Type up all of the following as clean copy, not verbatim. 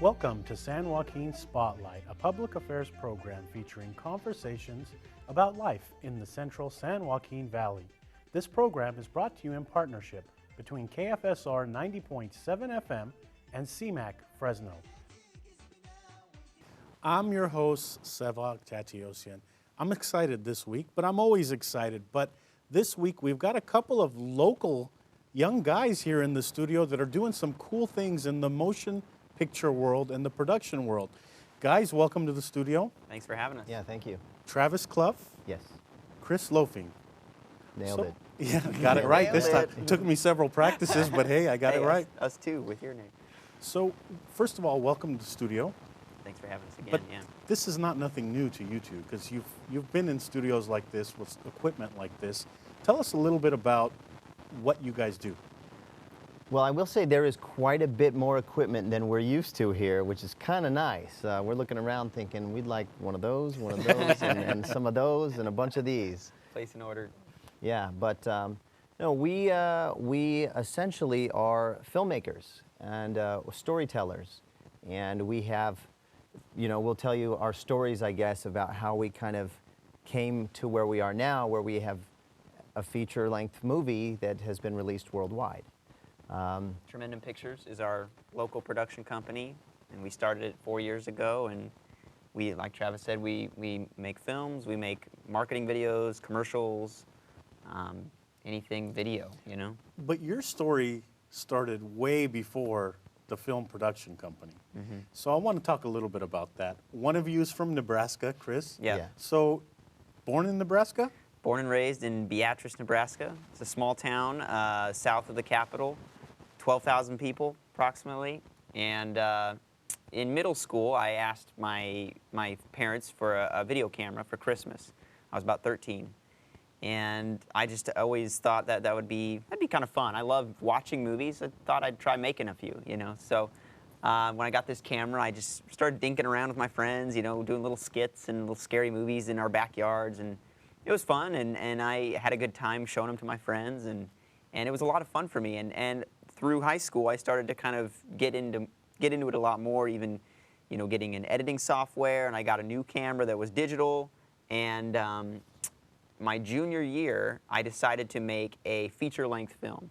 Welcome to San Joaquin Spotlight, a public affairs program featuring conversations about life in the central San Joaquin Valley. This program is brought to you in partnership between KFSR 90.7 FM and CMAC Fresno. I'm your host, Sevag Tateosian. I'm excited this week, but I'm always excited. But this week we've got a couple of local young guys here in the studio that are doing some cool things in the motion picture world and the production world. Guys, welcome to the studio. Thanks for having us. Yeah, thank you. Travis Cluff. Yes. Chris Lofing. Nailed it. Yeah, got it right this time. Nailed it. Took me several practices, but hey, I got it right. Us too, with your name. So, first of all, welcome to the studio. Thanks for having us again. But yeah. this is not nothing new to you two, because you've been in studios like this with equipment like this. Tell us a little bit about what you guys do. Well, I will say there is quite a bit more equipment than we're used to here, which is kind of nice. We're looking around thinking we'd like one of those, and some of those, and a bunch of these. Place an order. Yeah, but no, we essentially are filmmakers and storytellers, and we have, we'll tell you our stories, I guess, about how we kind of came to where we are now, where we have a feature-length movie that has been released worldwide. Tremendum Pictures is our local production company, and we started it 4 years ago. And we, like Travis said, we make films, we make marketing videos, commercials, anything video, But your story started way before the film production company. Mm-hmm. So I want to talk a little bit about that. One of you is from Nebraska, Chris. Yeah. So, born in Nebraska? Born and raised in Beatrice, Nebraska. It's a small town south of the capital, 12,000 people approximately. And in middle school, I asked my parents for a video camera for Christmas. I was about 13. And I just always thought that'd be kind of fun. I love watching movies. I thought I'd try making a few, So when I got this camera, I just started dinking around with my friends, doing little skits and little scary movies in our backyards. And it was fun, and I had a good time showing them to my friends, and it was a lot of fun for me. And through high school, I started to kind of get into it a lot more, even, getting an editing software, and I got a new camera that was digital. And my junior year, I decided to make a feature-length film.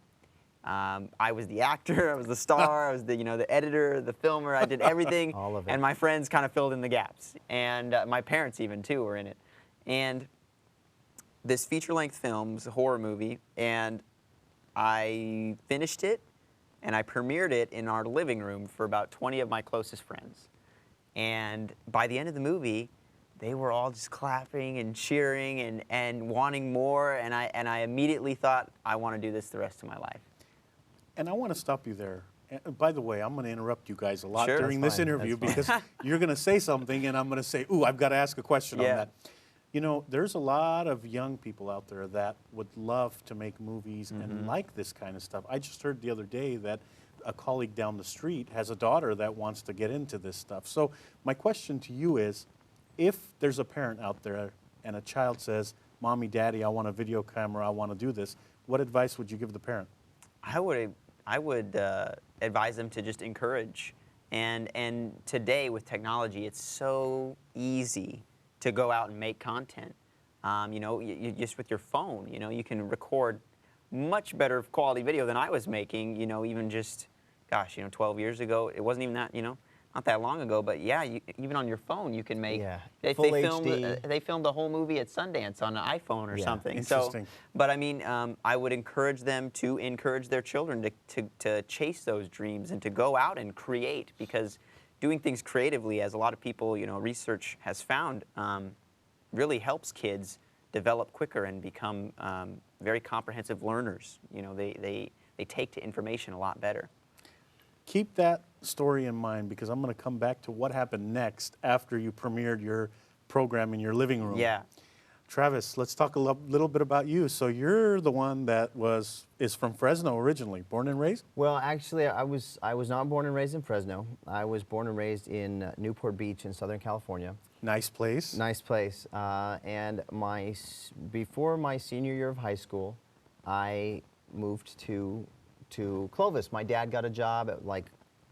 I was the actor, I was the star, I was the the editor, the filmer. I did everything, All of it. and my friends kind of filled in the gaps, and my parents even too were in it. And this feature-length film was a horror movie, and I finished it, and I premiered it in our living room for about 20 of my closest friends. And by the end of the movie, they were all just clapping and cheering and wanting more, and I immediately thought, I want to do this the rest of my life. And I want to stop you there. And by the way, I'm going to interrupt you guys a lot Sure. during this interview because you're going to say something, and I'm going to say, ooh, I've got to ask a question on that. There's a lot of young people out there that would love to make movies and like this kind of stuff. I just heard the other day that a colleague down the street has a daughter that wants to get into this stuff. So my question to you is, if there's a parent out there and a child says, Mommy, Daddy, I want a video camera, I want to do this, what advice would you give the parent? I would advise them to just encourage. And today with technology, it's so easy to go out and make content. You just with your phone, you can record much better quality video than I was making, even just, 12 years ago. It wasn't even that, not that long ago, but yeah, even on your phone you can make. Yeah. They HD. filmed the whole movie at Sundance on an iPhone or something. Interesting. So, but I mean, I would encourage them to encourage their children to chase those dreams and to go out and create, because doing things creatively, as a lot of people, research has found, really helps kids develop quicker and become very comprehensive learners. They take to information a lot better. Keep that story in mind, because I'm going to come back to what happened next after you premiered your program in your living room. Yeah. Travis, let's talk a little bit about you. So you're the one that is from Fresno originally, born and raised? Well, actually, I was not born and raised in Fresno. I was born and raised in Newport Beach in Southern California. Nice place. Nice place. And before my senior year of high school, I moved to Clovis. My dad got a job at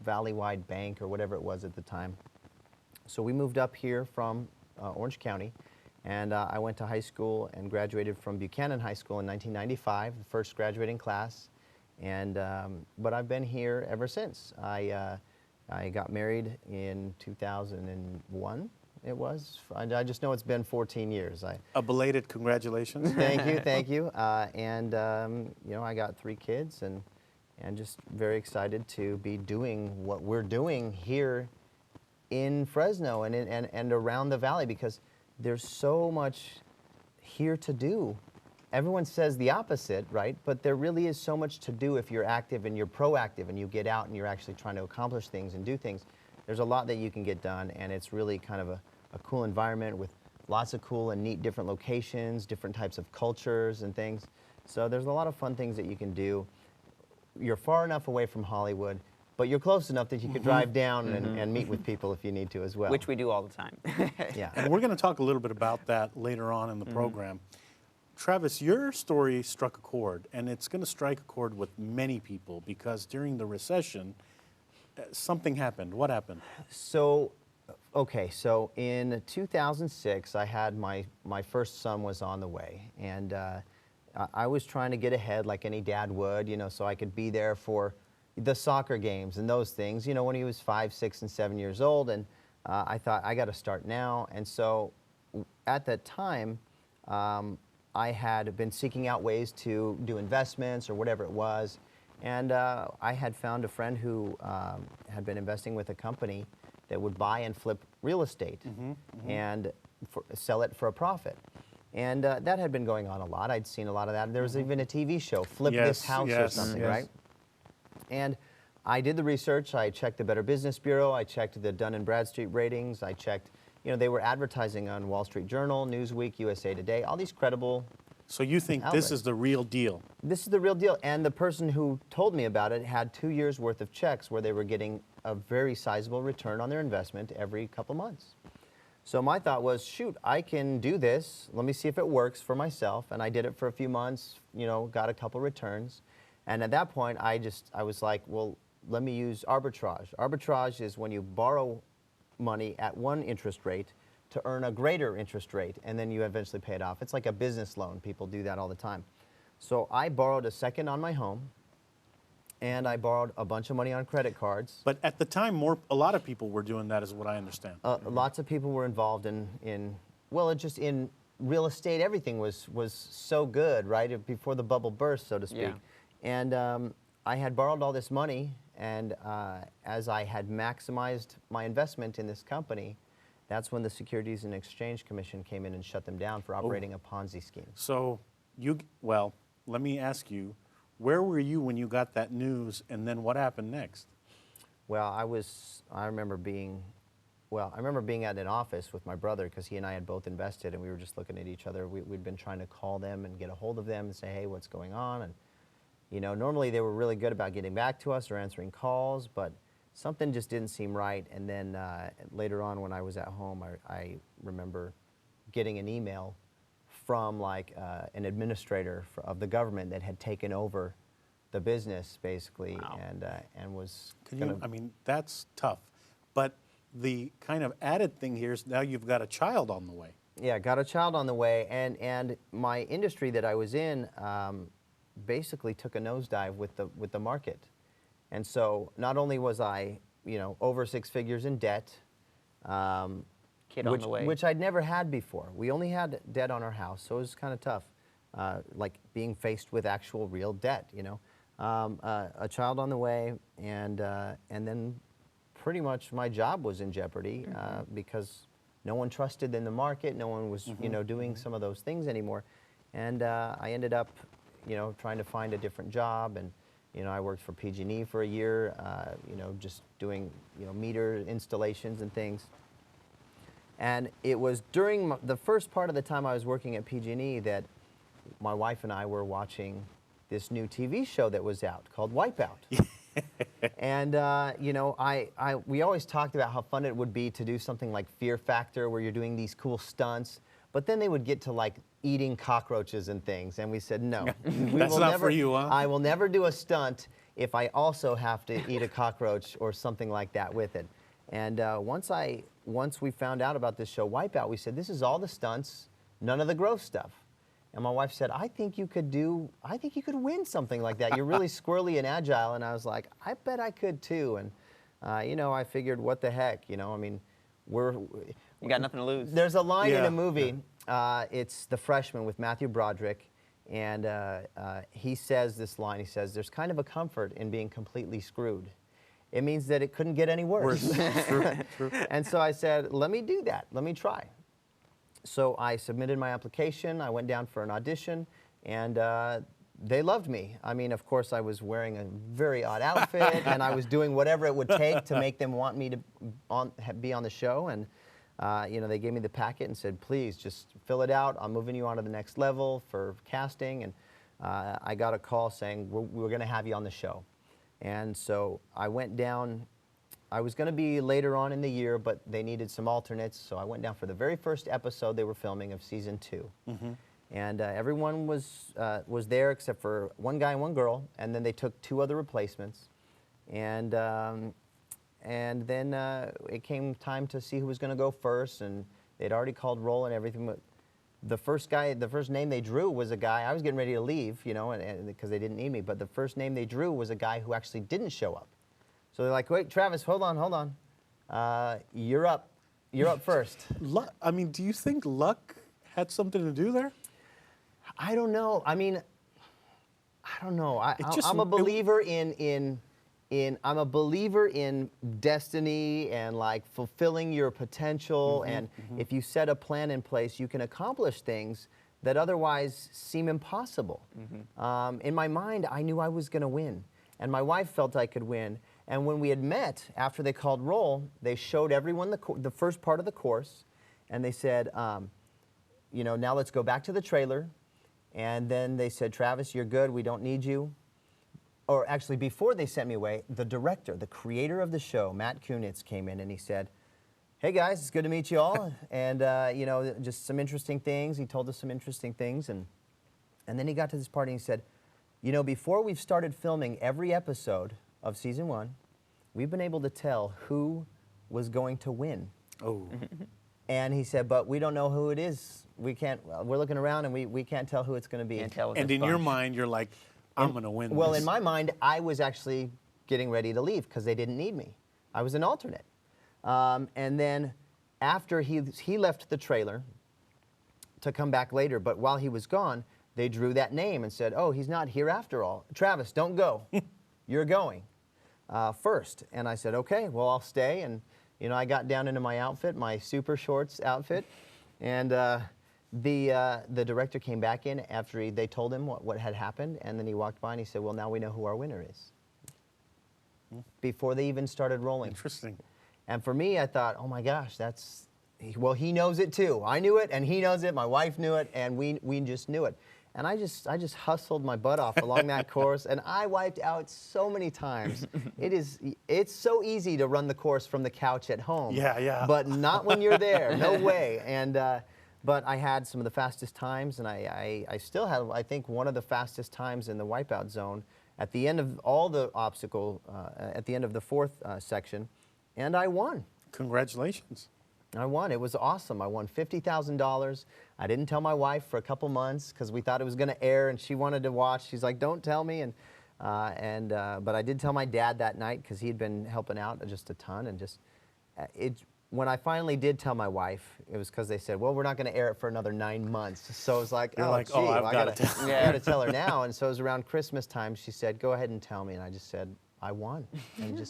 Valley-wide bank or whatever it was at the time. So we moved up here from Orange County, and I went to high school and graduated from Buchanan High School in 1995, the first graduating class. And but I've been here ever since. I got married in 2001. It was. I just know it's been 14 years. A belated congratulations. Thank you, thank you. And you know, I got 3 kids, and just very excited to be doing what we're doing here in Fresno and around the valley, because there's so much here to do. Everyone says the opposite, right? But there really is so much to do if you're active and you're proactive and you get out and you're actually trying to accomplish things and do things. There's a lot that you can get done, and it's really kind of a cool environment with lots of cool and neat different locations, different types of cultures and things. So there's a lot of fun things that you can do. You're far enough away from Hollywood, but you're close enough that you could drive down and meet with people if you need to as well. Which we do all the time. Yeah. And we're going to talk a little bit about that later on in the program. Travis, your story struck a chord, and it's going to strike a chord with many people, because during the recession, something happened. What happened? So, okay, so in 2006, I had my first son was on the way, and I was trying to get ahead like any dad would, you know, so I could be there for the soccer games and those things, you know, when he was 5, 6, and 7 years old, and I thought, I got to start now. And so at that time, I had been seeking out ways to do investments or whatever it was, and I had found a friend who had been investing with a company that would buy and flip real estate and sell it for a profit. And that had been going on a lot. I'd seen a lot of that. There was even a TV show, Flip This House or something, right? And I did the research. I checked the Better Business Bureau. I checked the Dun & Bradstreet ratings. I checked, you know, they were advertising on Wall Street Journal, Newsweek, USA Today, all these credible So you think this is the real deal? This is the real deal. And the person who told me about it had 2 years' worth of checks where they were getting a very sizable return on their investment every couple months. So my thought was, shoot, I can do this. Let me see if it works for myself. And I did it for a few months, you know, got a couple returns. And at that point, I was like, well, let me use arbitrage. Arbitrage is when you borrow money at one interest rate to earn a greater interest rate, and then you eventually pay it off. It's like a business loan. People do that all the time. So I borrowed a second on my home, and I borrowed a bunch of money on credit cards. But at the time, a lot of people were doing that, is what I understand. Lots of people were involved in just in real estate. Everything was so good, right, before the bubble burst, so to speak. Yeah. And I had borrowed all this money, and as I had maximized my investment in this company, that's when the Securities and Exchange Commission came in and shut them down for operating a Ponzi scheme. So well, let me ask you, where were you when you got that news, and then what happened next? Well, I remember being at an office with my brother, because he and I had both invested, and we were just looking at each other. We'd been trying to call them and get a hold of them and say, hey, what's going on? And, you know, normally they were really good about getting back to us or answering calls, but something just didn't seem right. And then later on, when I was at home, I remember getting an email from like an administrator of the government that had taken over the business, basically. Wow. And was I mean, that's tough. But the kind of added thing here is now you've got a child on the way. Yeah, got a child on the way, and my industry that I was in basically took a nosedive with the market. And so not only was I, you know, over 6 figures in debt, Kid on the way. which I'd never had before. We only had debt on our house, so it was kind of tough, like being faced with actual real debt, you know. A child on the way, and then pretty much my job was in jeopardy because no one trusted in the market, no one was, you know, doing some of those things anymore. And I ended up, you know, trying to find a different job, and you know, I worked for PG&E for a year, you know, just doing, you know, meter installations and things. And it was during the first part of the time I was working at PG&E that my wife and I were watching this new TV show that was out called Wipeout. And, you know, we always talked about how fun it would be to do something like Fear Factor, where you're doing these cool stunts. But then they would get to like eating cockroaches and things, and we said no. That's not for you, huh? I will never do a stunt if I also have to eat a cockroach or something like that with it. And once we found out about this show Wipeout, we said, this is all the stunts, none of the gross stuff. And my wife said, I think you could win something like that. You're really squirrely and agile. And I was like, I bet I could too. And you know, I figured, what the heck, you know, I mean, You got nothing to lose. there's a line in Yeah. a movie, it's The Freshman with Matthew Broderick, and he says this line, he says, there's kind of a comfort in being completely screwed. It means that it couldn't get any worse. True. And so I said, let me do that, let me try. So I submitted my application, I went down for an audition, and they loved me. I mean, of course, I was wearing a very odd outfit, and I was doing whatever it would take to make them want me to be on the show. And you know, they gave me the packet and said, please, just fill it out. I'm moving you on to the next level for casting. And I got a call saying, we're going to have you on the show. And so I went down. I was going to be later on in the year, but they needed some alternates. So I went down for the very first episode they were filming of season 2. Mm-hmm. And everyone was there except for one guy and one girl. And then they took 2 other replacements. And then it came time to see who was going to go first, and they'd already called roll and everything. But the first name they drew was a guy. I was getting ready to leave, you know, and because they didn't need me. But the first name they drew was a guy who actually didn't show up. So they're like, wait, Travis, hold on. You're up first. I mean, do you think luck had something to do there? I don't know. I mean, I don't know. I'm a believer I'm a believer in destiny and like fulfilling your potential. And if you set a plan in place, you can accomplish things that otherwise seem impossible. In my mind, I knew I was going to win, and my wife felt I could win. And when we had met after they called roll, they showed everyone the first part of the course, and they said, you know, now let's go back to the trailer. And then they said, Travis, you're good. We don't need you. Or actually, before they sent me away, the director, the creator of the show, Matt Kunitz, came in and he said, hey guys, it's good to meet you all. And you know, just some interesting things. He told us some interesting things. And then he got to this part and he said, you know, before we've started filming every episode of season 1, we've been able to tell who was going to win. Oh. And he said, but we don't know who it is. We're looking around and we can't tell who it's going to be. And in your mind, you're like, I'm going to win Well, this. in my mind, I was actually getting ready to leave because they didn't need me. I was an alternate. And then after he left the trailer to come back later, but while he was gone, they drew that name and said, oh, he's not here after all. Travis, don't go. You're going first. And I said, okay, well, I'll stay. And you know, I got down into my outfit, my super shorts outfit, and the director came back in after they told him what had happened, and then he walked by and he said, well, now we know who our winner is. Before they even started rolling. Interesting. And for me, I thought, oh my gosh, well, he knows it too. I knew it, and he knows it, my wife knew it, and we just knew it. And I just hustled my butt off along that course, and I wiped out so many times. It's so easy to run the course from the couch at home. Yeah. But not when you're there, no way. And but I had some of the fastest times, and I still have, I think, one of the fastest times in the wipeout zone at the end of all the obstacle, at the end of the 4th section, and I won. Congratulations. I won. It was awesome. I won $50,000. I didn't tell my wife for a couple months because we thought it was going to air, and she wanted to watch. She's like, "Don't tell me." But I did tell my dad that night because he had been helping out just a ton. And when I finally did tell my wife, it was because they said, "Well, we're not going to air it for another 9 months." So it was like, You're "Oh, like, gee, "Oh, well, I've got to tell." I got to tell her now." And so it was around Christmas time. She said, "Go ahead and tell me," and I just said, "I won," and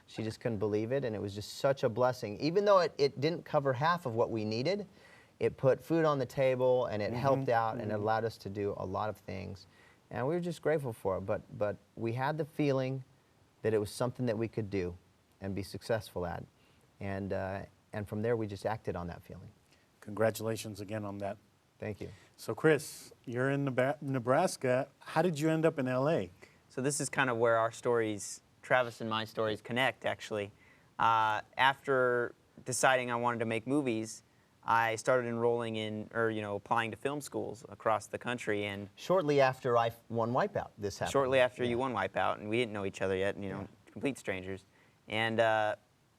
she just couldn't believe it, and it was just such a blessing. Even though it didn't cover half of what we needed, it put food on the table, and it helped out, and it allowed us to do a lot of things. And we were just grateful for it, but we had the feeling that it was something that we could do and be successful at. And from there, we just acted on that feeling. Congratulations again on that. Thank you. So, Chris, you're in Nebraska. How did you end up in L.A.? So this is kind of where our stories, Travis and my stories, connect, actually. After deciding I wanted to make movies, I started enrolling in, or applying to film schools across the country. And Shortly after I won Wipeout, this happened. shortly after you won Wipeout, and we didn't know each other yet, complete strangers. And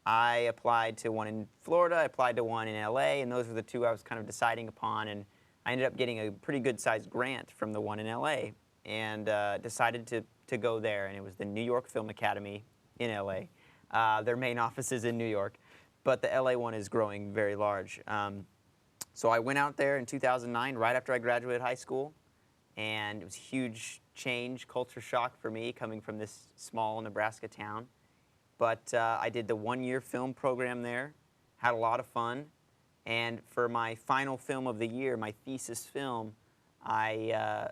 I applied to one in Florida, I applied to one in LA, and those were the two I was kind of deciding upon. And I ended up getting a pretty good-sized grant from the one in LA, and decided to go there. And it was the New York Film Academy in LA. Their main office is in New York, but the LA one is growing very large. So I went out there in 2009, right after I graduated high school, and it was a huge change, culture shock for me, coming from this small Nebraska town. But I did the one-year film program there, had a lot of fun, and for my final film of the year, my thesis film, I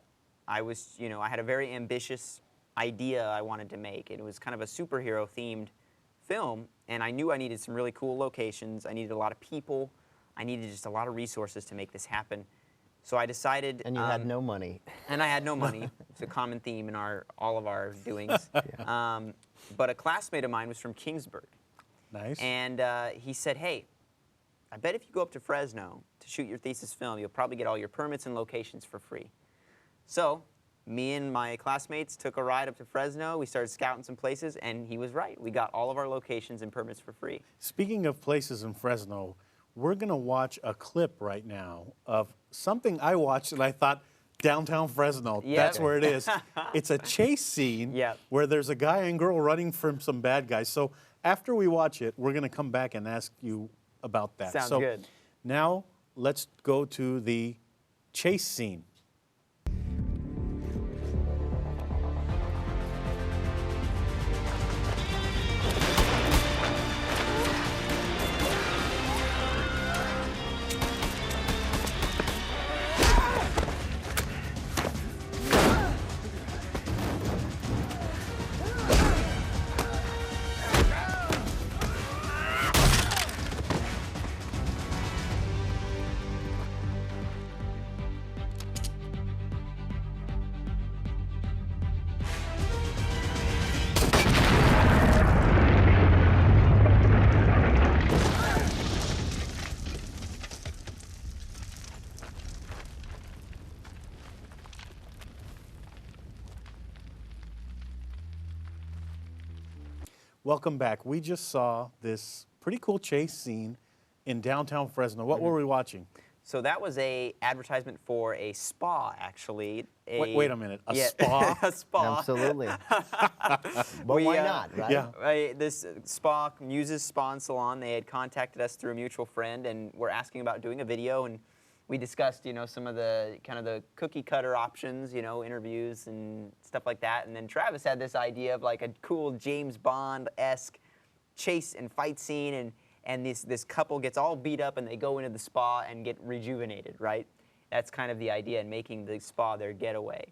had a very ambitious idea I wanted to make. It was kind of a superhero-themed film, and I knew I needed some really cool locations. I needed a lot of people. I needed just a lot of resources to make this happen. So I decided. And you had no money. And I had no money. It's a common theme in all of our doings. But a classmate of mine was from Kingsburg. Nice. And he said, hey, I bet if you go up to Fresno to shoot your thesis film, you'll probably get all your permits and locations for free. So me and my classmates took a ride up to Fresno. We started scouting some places, and he was right. We got all of our locations and permits for free. Speaking of places in Fresno, we're going to watch a clip right now of something I watched and I thought, downtown Fresno, Yep. that's where it is. It's a chase scene Yep. where there's a guy and girl running from some bad guys. So after we watch it, we're going to come back and ask you about that. Sounds so good. Now let's go to the chase scene. Welcome back. We just saw this pretty cool chase scene in downtown Fresno. What were we watching? So that was a advertisement for a spa, actually. Wait a minute. A spa? A spa. Absolutely. But why not, right? Yeah. This spa, Muses Spa and Salon, they had contacted us through a mutual friend and were asking about doing a video, and we discussed, some of the kind of the cookie cutter options, interviews and stuff like that. And then Travis had this idea of like a cool James Bond-esque chase and fight scene, and this couple gets all beat up and they go into the spa and get rejuvenated, right? That's kind of the idea, in making the spa their getaway.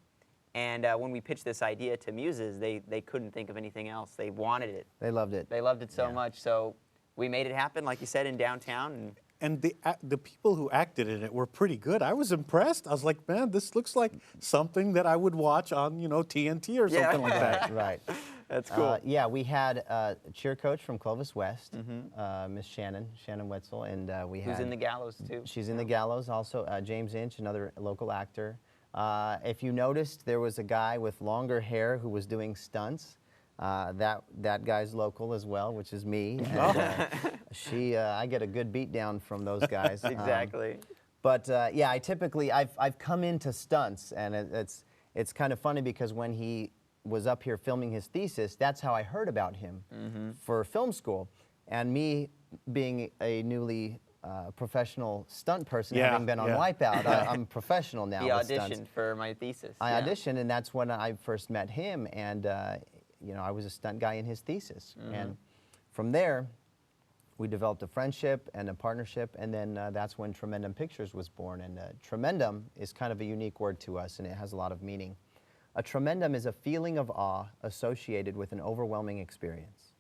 And when we pitched this idea to Muses, they couldn't think of anything else. They wanted it. They loved it. They loved it so much. So we made it happen, like you said, in downtown. And the people who acted in it were pretty good. I was impressed. I was like, man, this looks like something that I would watch on, TNT or something like that. Right. That's cool. Yeah, we had a cheer coach from Clovis West, Miss Shannon Wetzel, and we had... Who's in the Gallows, too. She's in the Gallows also. James Inch, another local actor. If you noticed, there was a guy with longer hair who was doing stunts. That guy's local as well, which is me. And, I get a good beat down from those guys. Exactly. But yeah, I've come into stunts, and it's kind of funny because when he was up here filming his thesis, that's how I heard about him for film school. And me being a newly professional stunt person, having been on Wipeout, I'm professional now. He with auditioned stunts. for my thesis. I auditioned, and that's when I first met him, and I was a stunt guy in his thesis. And from there, we developed a friendship and a partnership, and then that's when Tremendum Pictures was born. And Tremendum is kind of a unique word to us, and it has a lot of meaning. A tremendum is a feeling of awe associated with an overwhelming experience.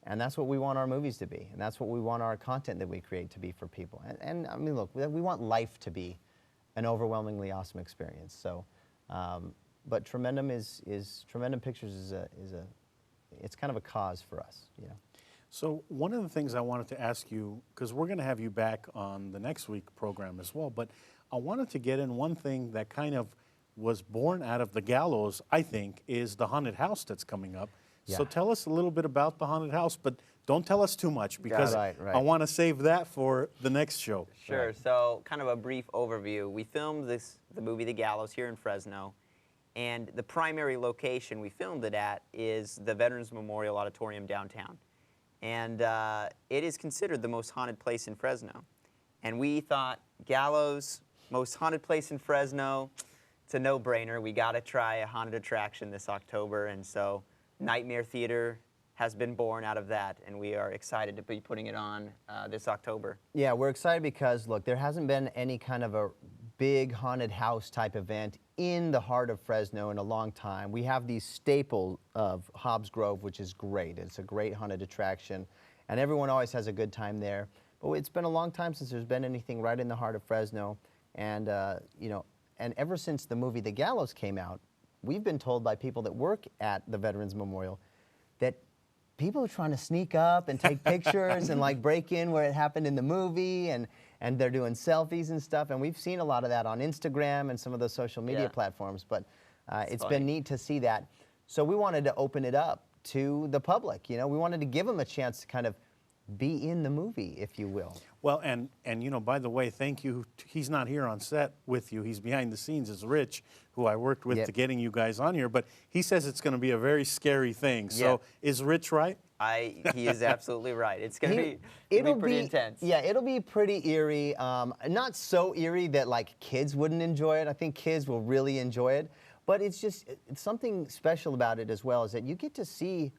And that's what we want our movies to be, and that's what we want our content that we create to be for people. And I mean, look, we want life to be an overwhelmingly awesome experience. So, but Tremendum Tremendum Pictures is it's kind of a cause for us, So one of the things I wanted to ask you, because we're going to have you back on the next week program as well, but I wanted to get in one thing that kind of was born out of the Gallows, I think, is the haunted house that's coming up. Yeah. So tell us a little bit about the haunted house, but don't tell us too much because Right. I want to save that for the next show. Sure. Right. So, kind of a brief overview. We filmed the movie The Gallows here in Fresno, and the primary location we filmed it at is the Veterans Memorial Auditorium downtown, and it is considered the most haunted place in Fresno. And we thought, Gallows, most haunted place in Fresno, it's a no-brainer. We got to try a haunted attraction this October, and so Nightmare Theater has been born out of that, and we are excited to be putting it on this October. Yeah, we're excited because, look, there hasn't been any kind of a big haunted house type event in the heart of Fresno in a long time. We have the staple of Hobbs Grove, which is great. It's a great haunted attraction, and everyone always has a good time there. But it's been a long time since there's been anything right in the heart of Fresno, and you know, and ever since the movie The Gallows came out, we've been told by people that work at the Veterans Memorial that people are trying to sneak up and take pictures and like break in where it happened in the movie, and they're doing selfies and stuff. And we've seen a lot of that on Instagram and some of those social media platforms. But it's been neat to see that. So we wanted to open it up to the public. You know, we wanted to give them a chance to kind of be in the movie, if you will. Well, and you know, by the way, thank you. He's not here on set with you. He's behind the scenes. Is Rich, who I worked with to getting you guys on here. But he says it's going to be a very scary thing. So is Rich right? He is absolutely right. It's going to be pretty intense. Yeah, it'll be pretty eerie. Not so eerie that like kids wouldn't enjoy it. I think kids will really enjoy it. But it's something special about it as well, is that you get to see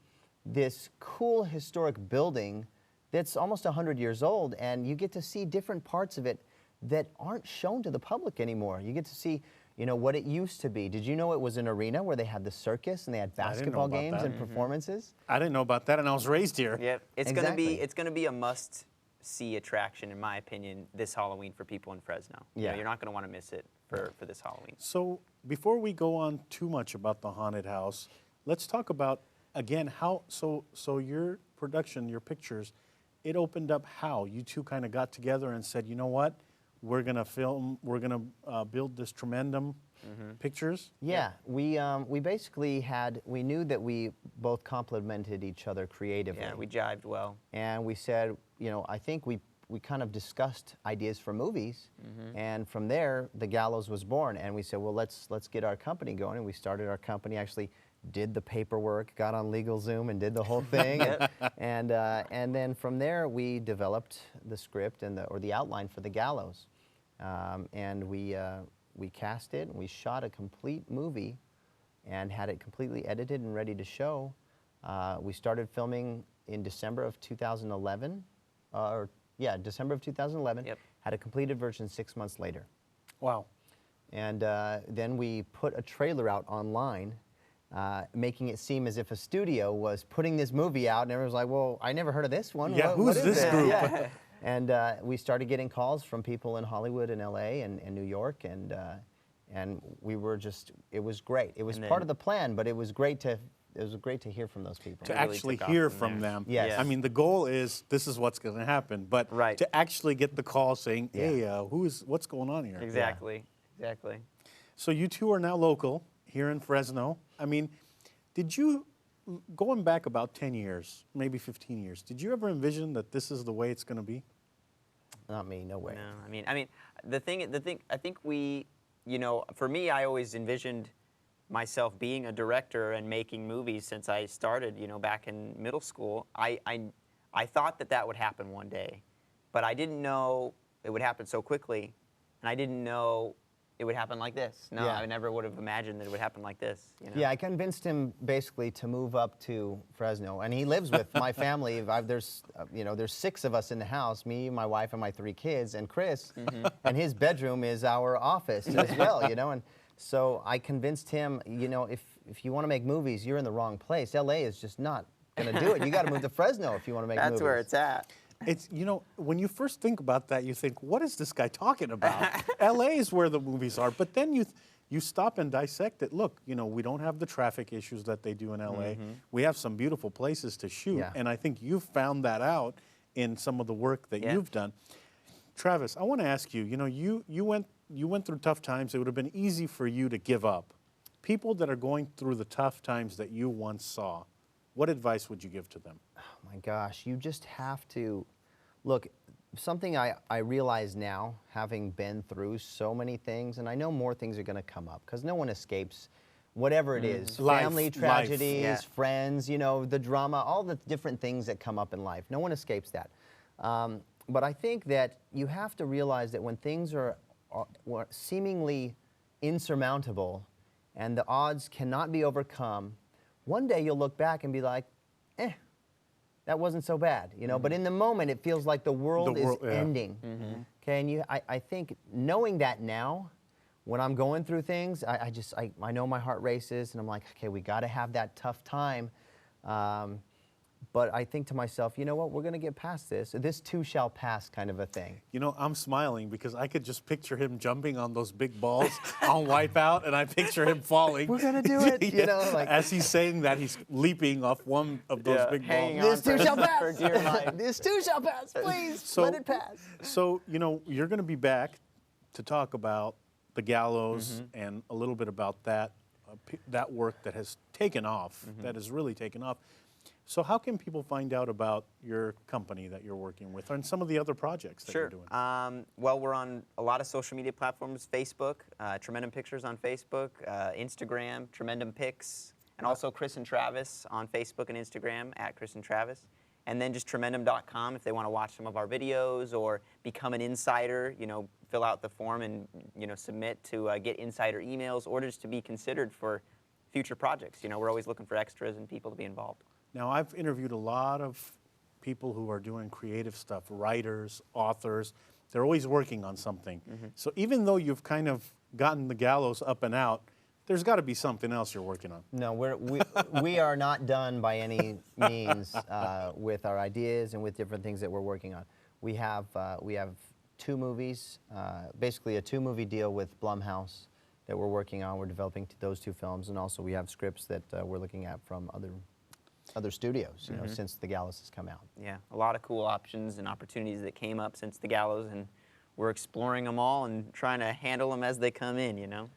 this cool historic building that's almost 100 years old, and you get to see different parts of it that aren't shown to the public anymore. You get to see, you know, what it used to be. Did you know it was an arena where they had the circus and they had basketball games and performances? I didn't know about that, and I was raised here. Yep, it's going to be a must-see attraction, in my opinion, this Halloween for people in Fresno. You know, you're not going to want to miss it for this Halloween. So before we go on too much about the haunted house, let's talk about again how. So your production, your pictures. It opened up how? You two kind of got together and said, you know what, we're going to film, we're going to build this Tremendum Pictures? Yeah, we basically we knew that we both complemented each other creatively. Yeah, we jived well. And we said, you know, I think we kind of discussed ideas for movies, and from there, The Gallows was born. And we said, well, let's get our company going, and we started our company, actually did the paperwork, got on LegalZoom and did the whole thing. and then from there, we developed the script and the outline for The Gallows. And we cast it, and we shot a complete movie and had it completely edited and ready to show. We started filming in December of 2011, December of 2011, had a completed version 6 months later. Wow. And then we put a trailer out online, making it seem as if a studio was putting this movie out, and everyone was like, well, I never heard of this one. Yeah, what who's this group? Yeah. And we started getting calls from people in Hollywood and LA and New York, and we were it was great. It was part of the plan, but it was great to hear from those people. To actually hear from them. Yes. I mean, the goal is this is what's going to happen, but to actually get the call saying, hey, what's going on here? Exactly. So you two are now local here in Fresno. I mean, did you, going back about 10 years, maybe 15 years, did you ever envision that this is the way it's going to be? Not me, no way. No, I mean, the thing, I think we, you know, for me, I always envisioned myself being a director and making movies since I started, you know, back in middle school. I thought that would happen one day, but I didn't know it would happen so quickly, and I didn't know it would happen like this. No, I never would have imagined that it would happen like this. You know? Yeah, I convinced him basically to move up to Fresno, and he lives with my family. There's 6 of us in the house: me, my wife, and my 3 kids, and Chris. And his bedroom is our office as well. You know, and so I convinced him. You know, if you want to make movies, you're in the wrong place. LA is just not going to do it. You got to move to Fresno if you want to make movies. That's where it's at. It's, you know, when you first think about that, you think, what is this guy talking about? LA is where the movies are. But then you stop and dissect it. Look, you know, we don't have the traffic issues that they do in LA. We have some beautiful places to shoot, Yeah. and I think you've found that out in some of the work that you've done. Travis, I want to ask you, you know, you went through tough times. It would have been easy for you to give up. People that are going through the tough times that you once saw, what advice would you give to them? Oh my gosh, you just have to, look, something I realize now, having been through so many things, and I know more things are going to come up, because no one escapes whatever it is, family tragedies, friends, you know, the drama, all the different things that come up in life. No one escapes that. But I think that you have to realize that when things are seemingly insurmountable and the odds cannot be overcome, one day you'll look back and be like, that wasn't so bad, you know. But in the moment, it feels like the world is ending. Okay, and I think knowing that now, when I'm going through things, I know my heart races, and I'm like, okay, we got to have that tough time. But I think to myself, you know what, we're going to get past this. This too shall pass, kind of a thing. You know, I'm smiling because I could just picture him jumping on those big balls on Wipeout, and I picture him falling. We're going to do it, you know. Like, as he's saying that, he's leaping off one of those big balls. This too shall pass. This too shall pass. Please, let it pass. So, you know, you're going to be back to talk about the Gallows and a little bit about that work that has taken off, that has really taken off. So how can people find out about your company that you're working with and some of the other projects that you're doing? Well, we're on a lot of social media platforms, Facebook, Tremendum Pictures on Facebook, Instagram, Tremendum Pics, and also Chris and Travis on Facebook and Instagram, at Chris and Travis. And then just Tremendum.com if they want to watch some of our videos or become an insider, you know, fill out the form and, you know, submit to get insider emails or just to be considered for future projects. You know, we're always looking for extras and people to be involved. Now, I've interviewed a lot of people who are doing creative stuff, writers, authors. They're always working on something. So even though you've kind of gotten the Gallows up and out, there's got to be something else you're working on. No, we are not done by any means with our ideas and with different things that we're working on. We have 2 movies, basically a 2-movie deal with Blumhouse that we're working on. We're developing those 2 films, and also we have scripts that we're looking at from other studios, you know, since the Gallows has come out. Yeah, a lot of cool options and opportunities that came up since the Gallows, and we're exploring them all and trying to handle them as they come in, you know.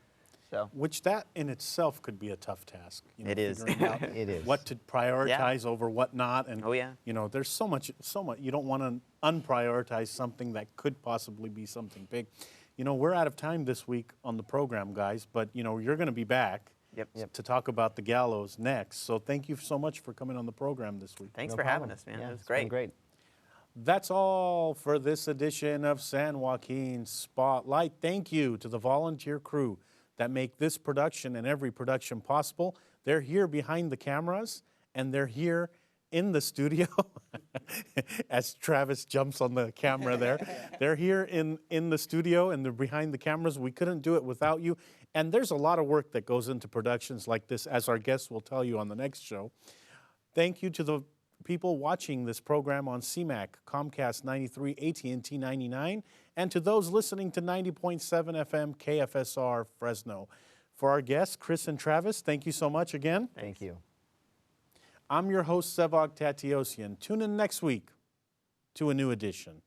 So. Which that in itself could be a tough task. You know, it is. It is. What to prioritize over what not, and you know, there's so much. You don't want to unprioritize something that could possibly be something big. You know, we're out of time this week on the program, guys, but you know, you're going to be back. To talk about the Gallows next. So thank you so much for coming on the program this week. Thanks for having us, man. Yeah, it was great. Been great. That's all for this edition of San Joaquin Spotlight. Thank you to the volunteer crew that make this production and every production possible. They're here behind the cameras, and they're here in the studio as Travis jumps on the camera there. They're here in the studio, and they're behind the cameras. We couldn't do it without you. And there's a lot of work that goes into productions like this, as our guests will tell you on the next show. Thank you to the people watching this program on CMAC, Comcast 93, AT&T 99, and to those listening to 90.7 FM KFSR Fresno. For our guests, Chris and Travis, thank you so much again. Thank you. I'm your host, Sevag Tateosian. Tune in next week to a new edition.